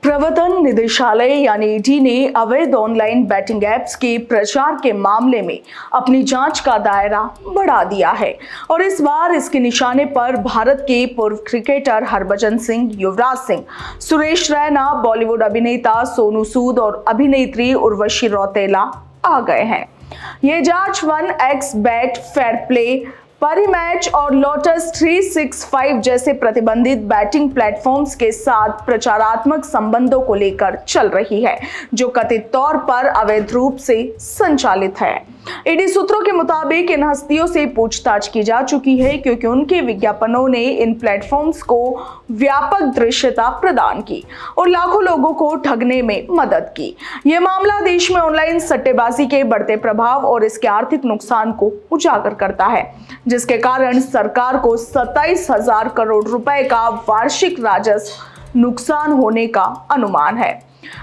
प्रवर्तन निदेशालय यानी ईडी ने अवैध ऑनलाइन बैटिंग एप्स के प्रचार के मामले में अपनी जांच का दायरा बढ़ा दिया है और इस बार इसके निशाने पर भारत के पूर्व क्रिकेटर हरभजन सिंह, युवराज सिंह, सुरेश रैना, बॉलीवुड अभिनेता सोनू सूद और अभिनेत्री उर्वशी रौतेला आ गए हैं। ये जांच 1xBet, फेयर प्ले, परिमैच और लोटस 365 जैसे प्रतिबंधित बैटिंग प्लेटफॉर्म्स के साथ प्रचारात्मक संबंधों को लेकर चल रही है, जो कथित तौर पर अवैध रूप से संचालित है। ईडी सूत्रों के मुताबिक इन हस्तियों से पूछताछ की जा चुकी है क्योंकि उनके विज्ञापनों ने इन प्लेटफॉर्म्स को व्यापक दृश्यता प्रदान की और लाखों लोगों को ठगने में मदद की। यह मामला देश में ऑनलाइन सट्टेबाजी के बढ़ते प्रभाव और इसके आर्थिक नुकसान को उजागर करता है, जिसके कारण सरकार को 27,000 करोड़ रुपए का वार्षिक राजस्व नुकसान होने का अनुमान है।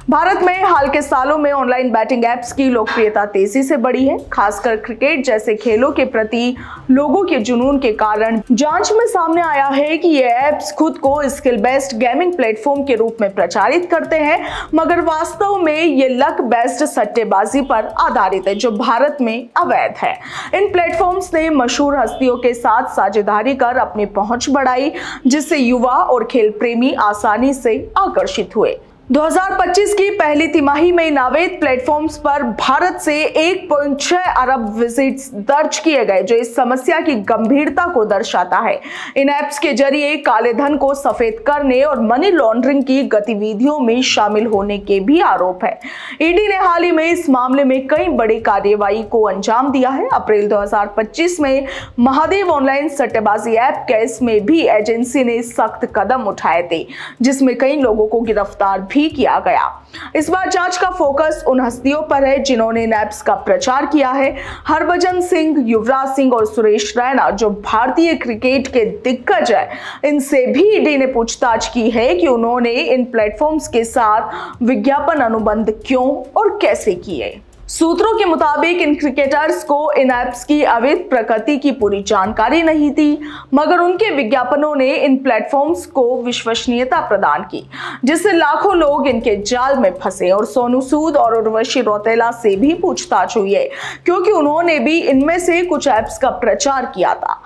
भारत में हाल के सालों में ऑनलाइन बैटिंग एप्स की लोकप्रियता तेजी से बढ़ी है, खासकर क्रिकेट जैसे खेलों के प्रति लोगों के जुनून के कारण। जांच में सामने आया है कि ये एप्स खुद को स्किल बेस्ड गेमिंग प्लेटफॉर्म के रूप में प्रचारित करते हैं, मगर वास्तव में ये लक बेस्ड सट्टेबाजी पर आधारित है, जो भारत में अवैध है। इन प्लेटफॉर्म्स ने मशहूर हस्तियों के साथ साझेदारी कर अपनी पहुंच बढ़ाई, जिससे युवा और खेल प्रेमी आसानी से आकर्षित हुए। 2025 की पहली तिमाही में इन अवैध प्लेटफॉर्म्स पर भारत से 1.6 अरब विजिट्स दर्ज किए गए, जो इस समस्या की गंभीरता को दर्शाता है। इन ऐप्स के जरिए काले धन को सफेद करने और मनी लॉन्ड्रिंग की गतिविधियों में शामिल होने के भी आरोप है। ईडी ने हाल ही में इस मामले में कई बड़ी कार्रवाई को अंजाम दिया है। अप्रैल 2025 में महादेव ऑनलाइन सट्टेबाजी ऐप केस में भी एजेंसी ने सख्त कदम उठाए थे, जिसमें कई लोगों को गिरफ्तार भी किया गया। इस बार जांच का फोकस उन हस्तियों पर है जिन्होंने इन ऐप्स का प्रचार किया है। हरभजन सिंह, युवराज सिंह और सुरेश रैना, जो भारतीय क्रिकेट के दिग्गज है, इनसे भी ईडी ने पूछताछ की है कि उन्होंने इन प्लेटफॉर्म्स के साथ विज्ञापन अनुबंध क्यों और कैसे किए। सूत्रों के मुताबिक इन क्रिकेटर्स को इन ऐप्स की अवैध प्रकृति की पूरी जानकारी नहीं थी, मगर उनके विज्ञापनों ने इन प्लेटफॉर्म्स को विश्वसनीयता प्रदान की, जिससे लाखों लोग इनके जाल में फंसे। और सोनू सूद और उर्वशी रौतेला से भी पूछताछ हुई है, क्योंकि उन्होंने भी इनमें से कुछ ऐप्स का प्रचार किया था।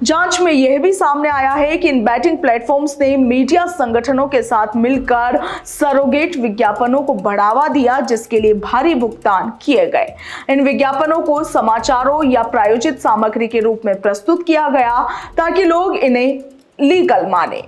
जांच में यह भी सामने आया है कि इन बैटिंग प्लेटफॉर्म्स ने मीडिया संगठनों के साथ मिलकर सरोगेट विज्ञापनों को बढ़ावा दिया, जिसके लिए भारी भुगतान किए गए। इन विज्ञापनों को समाचारों या प्रायोजित सामग्री के रूप में प्रस्तुत किया गया ताकि लोग इन्हें लीगल माने।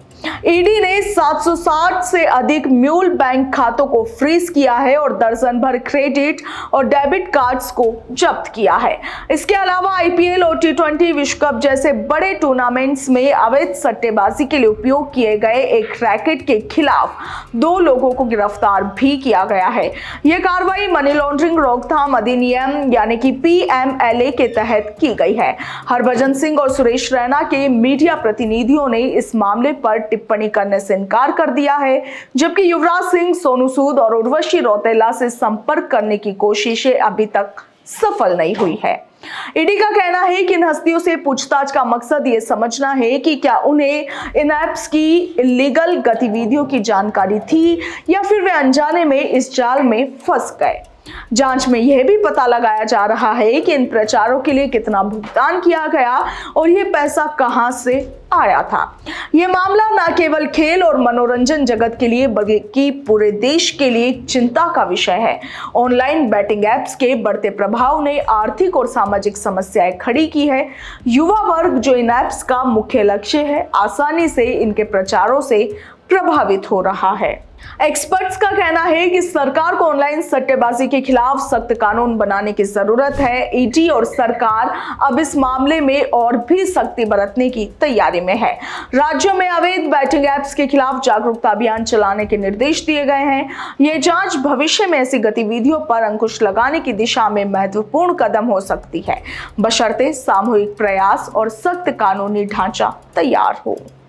ईडी ने 760 से अधिक म्यूल बैंक खातों को फ्रीज किया है और दर्जन भर क्रेडिट और डेबिट कार्ड्स को जब्त किया है। इसके अलावा आईपीएल और T20 विश्व कप जैसे बड़े टूर्नामेंट्स में अवैध सट्टेबाजी के लिए उपयोग किए गए एक रैकेट के खिलाफ 2 लोगों को गिरफ्तार भी किया गया है। यह कार्रवाई मनी लॉन्ड्रिंग रोकथाम अधिनियम यानी कि PMLA के तहत की गई है। हरभजन सिंह और सुरेश रैना के मीडिया प्रतिनिधियों ने इस मामले पर टिप्पणी करने से इनकार कर दिया है, जबकि युवराज सिंह, सोनू सूद और उर्वशी रौतेला से संपर्क करने की कोशिशें अभी तक सफल नहीं हुई है। ईडी का कहना है कि इन हस्तियों से पूछताछ का मकसद ये समझना है कि क्या उन्हें इन ऐप्स की इलीगल गतिविधियों की जानकारी थी या फिर वे अनजाने में इस जाल में फंस गए। जांच में यह भी पता लगाया जा रहा है कि इन प्रचारों के लिए कितना भुगतान किया गया और यह पैसा कहां से आया था। यह मामला न केवल खेल और मनोरंजन जगत के लिए बल्कि पूरे देश के लिए चिंता का विषय है। ऑनलाइन बैटिंग एप्स के बढ़ते प्रभाव ने आर्थिक और सामाजिक समस्याएं खड़ी की है। युवा वर्ग, जो इन एप्स का मुख्य लक्ष्य है, आसानी से इनके प्रचारों से प्रभावित हो रहा है। एक्सपर्ट्स का कहना है कि सरकार को ऑनलाइन सट्टेबाजी के खिलाफ सख्त कानून बनाने की जरूरत है। ईडी और सरकार अब इस मामले में और भी सख्ती बरतने की तैयारी में है। राज्यों में अवैध बैटिंग एप्स के खिलाफ जागरूकता अभियान चलाने के निर्देश दिए गए हैं। यह जांच भविष्य में ऐसी गतिविधियों पर अंकुश लगाने की दिशा में महत्वपूर्ण कदम हो सकती है, बशर्ते सामूहिक प्रयास और सख्त कानूनी ढांचा तैयार हो।